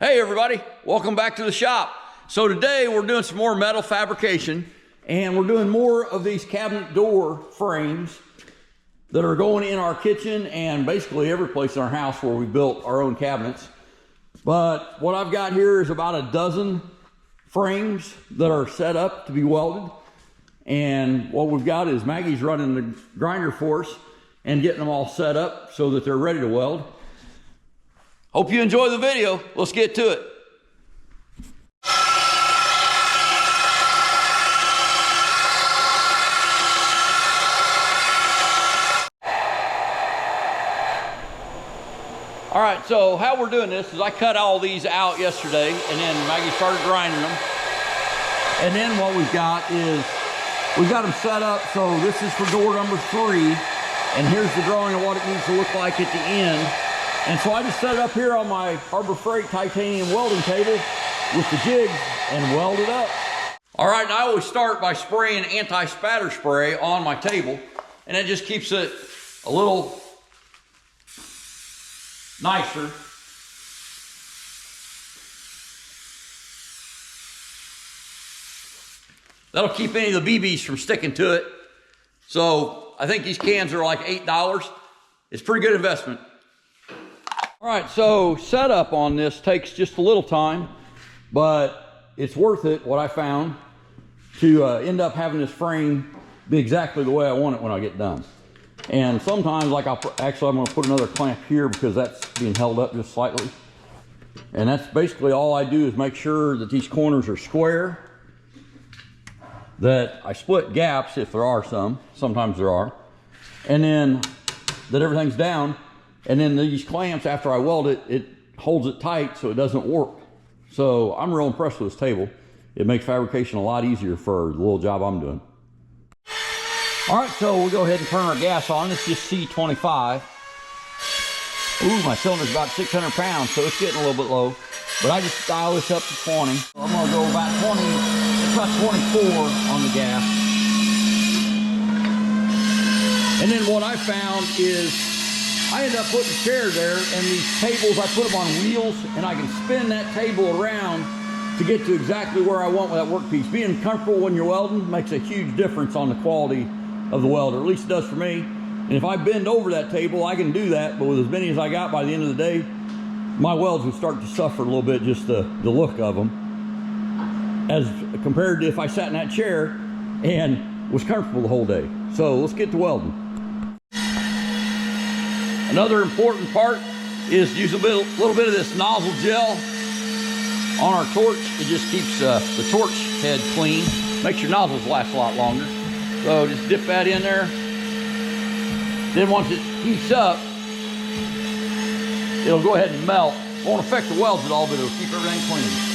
Hey everybody, welcome back to the shop. So today we're doing some more metal fabrication, and we're doing more of these cabinet door frames that are going in our kitchen and basically every place in our house where we built our own cabinets. But what I've got here is about a dozen frames that are set up to be welded. And what we've got is Maggie's running the grinder for us and getting them all set up so that they're ready to weld. Hope you enjoy the video. Let's get to it. All right, so how we're doing this is I cut all these out yesterday, and then Maggie started grinding them. And then what we've got is, we've got them set up, so this is for door number 3, and here's the drawing of what it needs to look like at the end. And so I just set it up here on my Harbor Freight titanium welding table with the jigs and weld it up. All right, and I always start by spraying anti-spatter spray on my table, and it just keeps it a little nicer. That'll keep any of the BBs from sticking to it. So I think these cans are like $8. It's a pretty good investment. All right, so setup on this takes just a little time, but it's worth it, what I found, to end up having this frame be exactly the way I want it when I get done. And sometimes, like I'm gonna put another clamp here because that's being held up just slightly. And that's basically all I do, is make sure that these corners are square, that I split gaps if there are some, sometimes there are, and then that everything's down. And then these clamps, after I weld it, it holds it tight so it doesn't warp. So I'm real impressed with this table. It makes fabrication a lot easier for the little job I'm doing. All right, so we'll go ahead and turn our gas on. It's just C25. Ooh, my cylinder's about 600 pounds, so it's getting a little bit low. But I just dial this up to 20. I'm gonna go about 20, it's about 24 on the gas. And then what I found is, I end up putting a chair there, and these tables, I put them on wheels, and I can spin that table around to get to exactly where I want with that workpiece. Being comfortable when you're welding makes a huge difference on the quality of the weld, or at least it does for me. And if I bend over that table, I can do that, but with as many as I got, by the end of the day, my welds would start to suffer a little bit, just the look of them, as compared to if I sat in that chair and was comfortable the whole day. So let's get to welding. Another important part is to use a little bit of this nozzle gel on our torch. It just keeps the torch head clean, makes your nozzles last a lot longer. So just dip that in there. Then once it heats up, it'll go ahead and melt. Won't affect the welds at all, but it'll keep everything clean.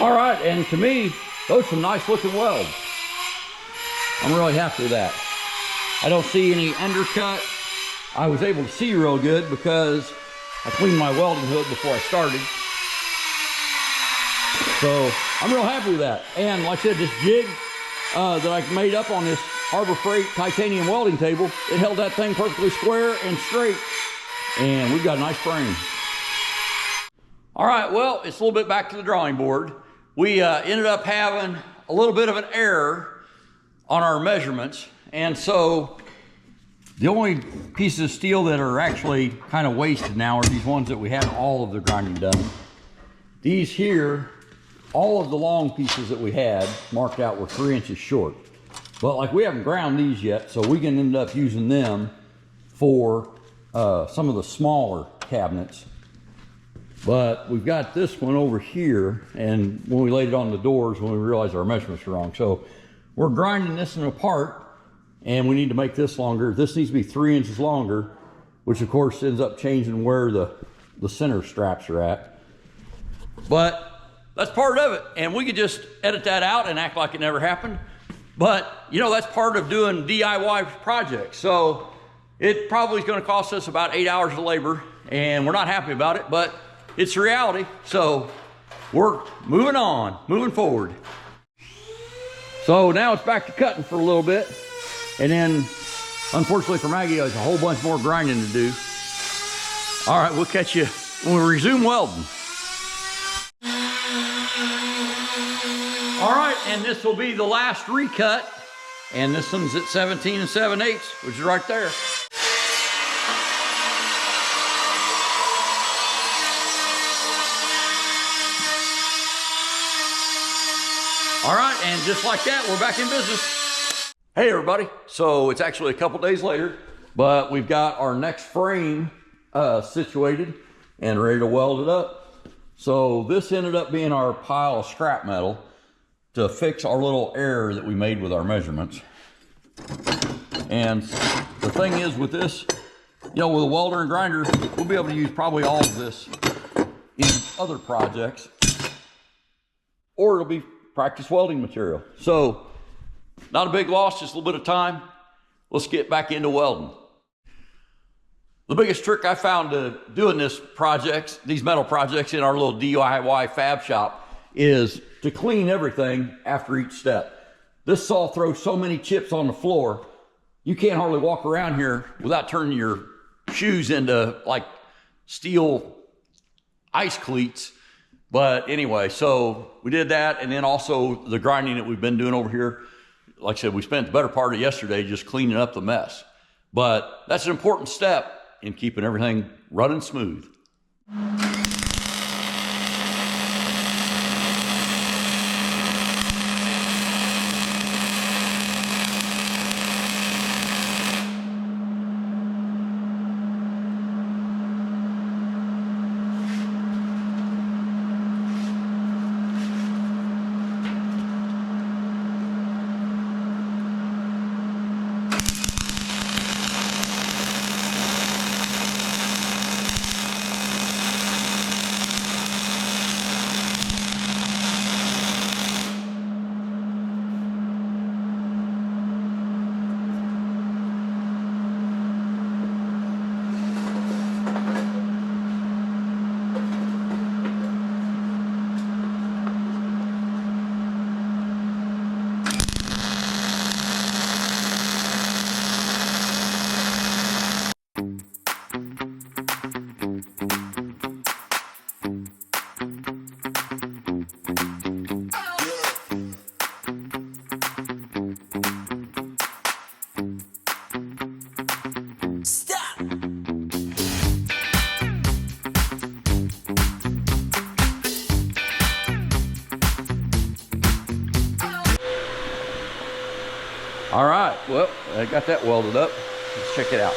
All right, and to me, those are some nice looking welds. I'm really happy with that. I don't see any undercut. I was able to see real good because I cleaned my welding hood before I started. So I'm real happy with that. And like I said, this jig that I made up on this Harbor Freight titanium welding table, it held that thing perfectly square and straight. And we've got a nice frame. All right, well, it's a little bit back to the drawing board. We ended up having a little bit of an error on our measurements. And so the only pieces of steel that are actually kind of wasted now are these ones that we had all of the grinding done. These here, all of the long pieces that we had marked out were 3 inches short. But like we haven't ground these yet, so we can end up using them for some of the smaller cabinets. But we've got this one over here, and when we laid it on the doors, when we realized our measurements were wrong. So we're grinding this one apart, and we need to make this longer. This needs to be 3 inches longer, which of course ends up changing where the center straps are at. But that's part of it, and we could just edit that out and act like it never happened. But you know, that's part of doing DIY projects. So it probably is going to cost us about 8 hours of labor, and we're not happy about it, but it's reality. So we're moving on, moving forward. So now it's back to cutting for a little bit. And then, unfortunately for Maggie, there's a whole bunch more grinding to do. All right, we'll catch you when we resume welding. All right, and this will be the last recut. And this one's at 17 7/8, which is right there. All right, and just like that, we're back in business. Hey everybody, so it's actually a couple days later, but we've got our next frame situated and ready to weld it up. So this ended up being our pile of scrap metal to fix our little error that we made with our measurements. And the thing is with this, you know, with a welder and grinder, we'll be able to use probably all of this in other projects, or it'll be practice welding material. So not a big loss, just a little bit of time. Let's get back into welding. The biggest trick I found to doing these metal projects in our little DIY fab shop is to clean everything after each step. This saw throws so many chips on the floor, you can't hardly walk around here without turning your shoes into like steel ice cleats. But anyway, so we did that, and then also the grinding that we've been doing over here. Like I said, we spent the better part of yesterday just cleaning up the mess. But that's an important step in keeping everything running smooth. All right, well, I got that welded up. Let's check it out.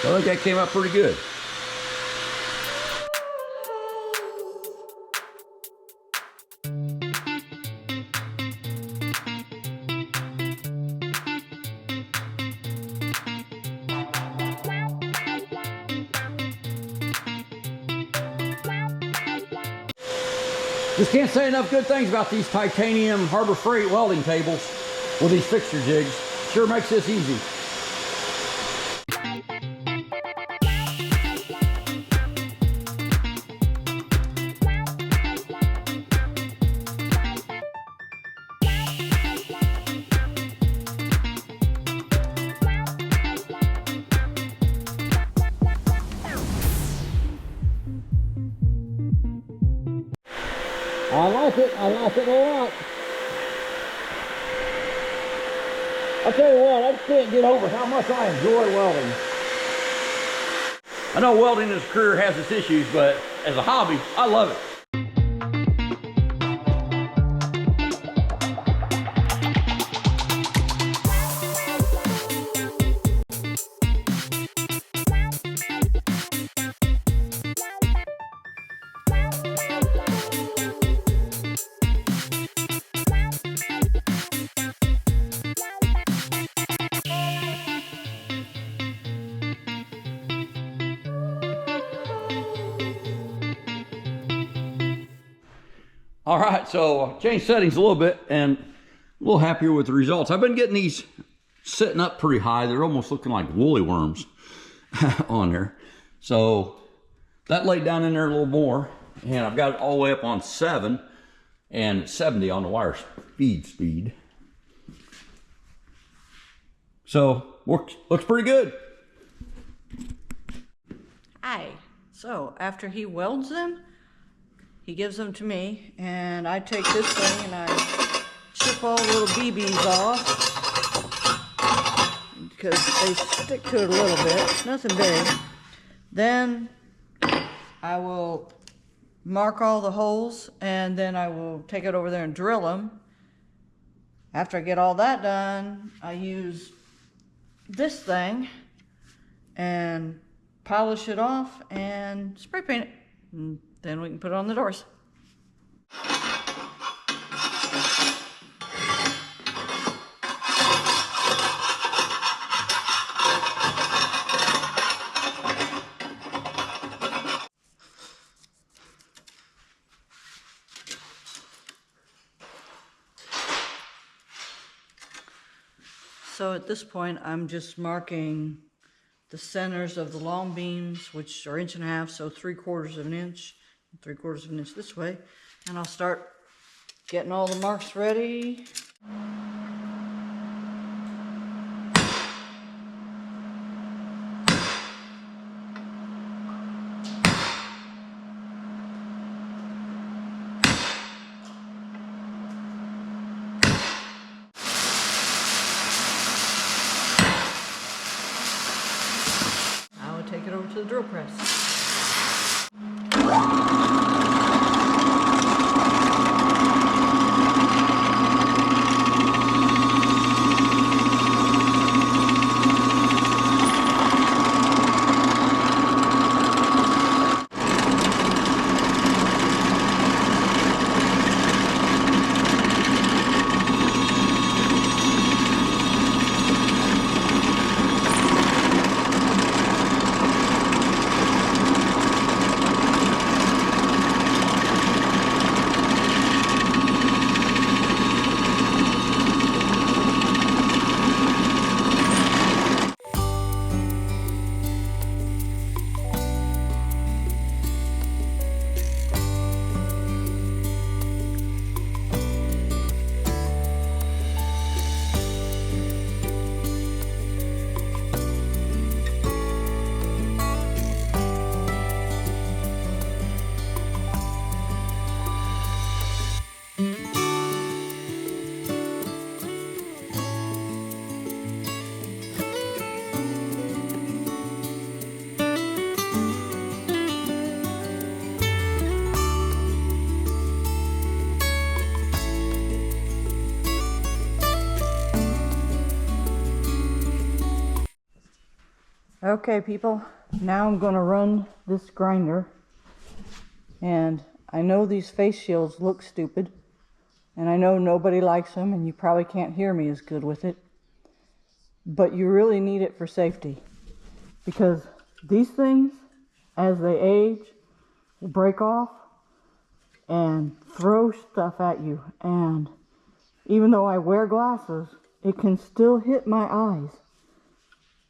I think that came out pretty good. Just can't say enough good things about these titanium Harbor Freight welding tables with these fixture jigs. Sure makes this easy. I like it a lot. I'll tell you what, I just can't get over how much I enjoy welding. I know welding as a career has its issues, but as a hobby, I love it. All right, so changed settings a little bit and a little happier with the results. I've been getting these sitting up pretty high. They're almost looking like woolly worms on there. So that laid down in there a little more, and I've got it all the way up on 7 and 70 on the wire feed speed. So looks pretty good. Hi. So after he welds them, he gives them to me, and I take this thing and I chip all the little BBs off because they stick to it a little bit, nothing big. Then I will mark all the holes, and then I will take it over there and drill them. After I get all that done, I use this thing and polish it off and spray paint it. And then we can put it on the doors. So at this point, I'm just marking the centers of the long beams, which are 1.5 inches, so 3/4 of an inch. 3/4 of an inch this way, and I'll start getting all the marks ready. I will take it over to the drill press. Okay, people, now I'm going to run this grinder, and I know these face shields look stupid, and I know nobody likes them, and you probably can't hear me as good with it, but you really need it for safety, because these things, as they age, will break off, and throw stuff at you. And even though I wear glasses, it can still hit my eyes.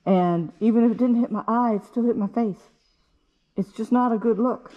And even if it didn't hit my eye, it still hit my face. It's just not a good look.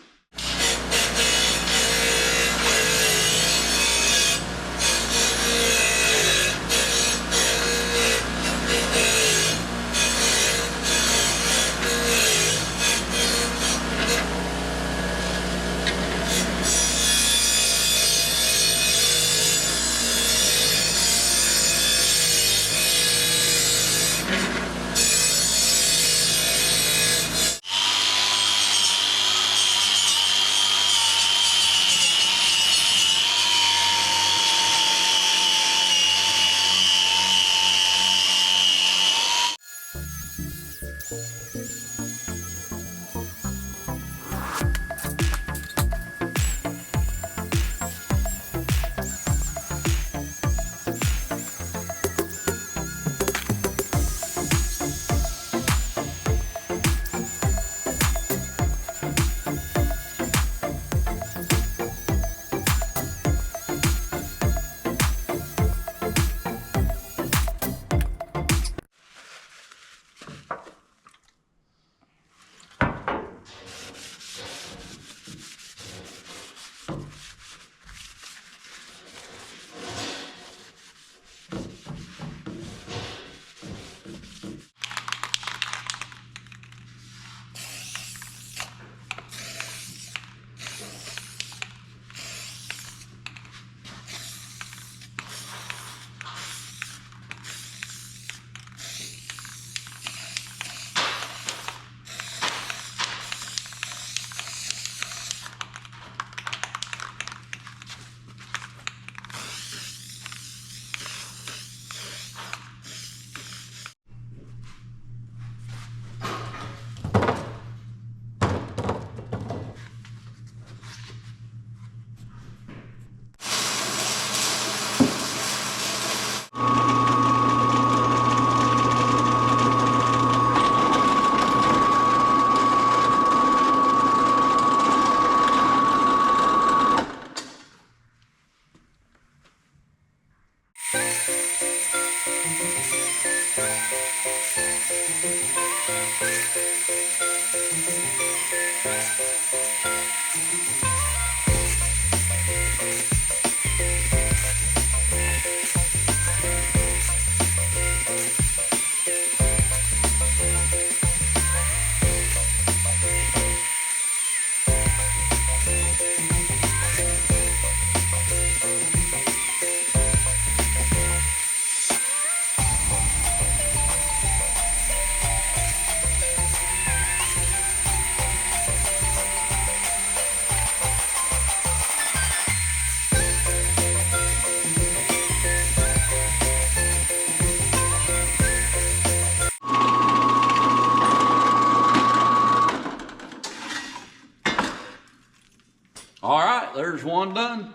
All right, there's one done.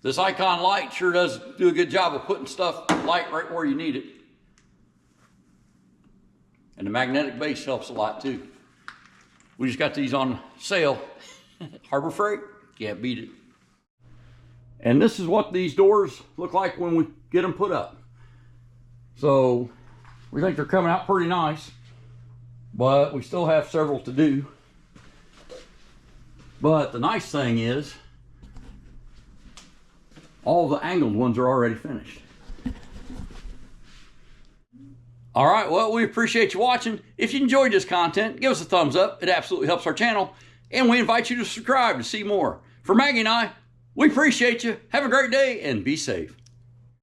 This icon light sure does do a good job of putting stuff light right where you need it. And the magnetic base helps a lot too. We just got these on sale. Harbor Freight, can't beat it. And this is what these doors look like when we get them put up. So we think they're coming out pretty nice, but we still have several to do. But the nice thing is, all the angled ones are already finished. All right, well, we appreciate you watching. If you enjoyed this content, give us a thumbs up. It absolutely helps our channel. And we invite you to subscribe to see more. For Maggie and I, we appreciate you. Have a great day and be safe.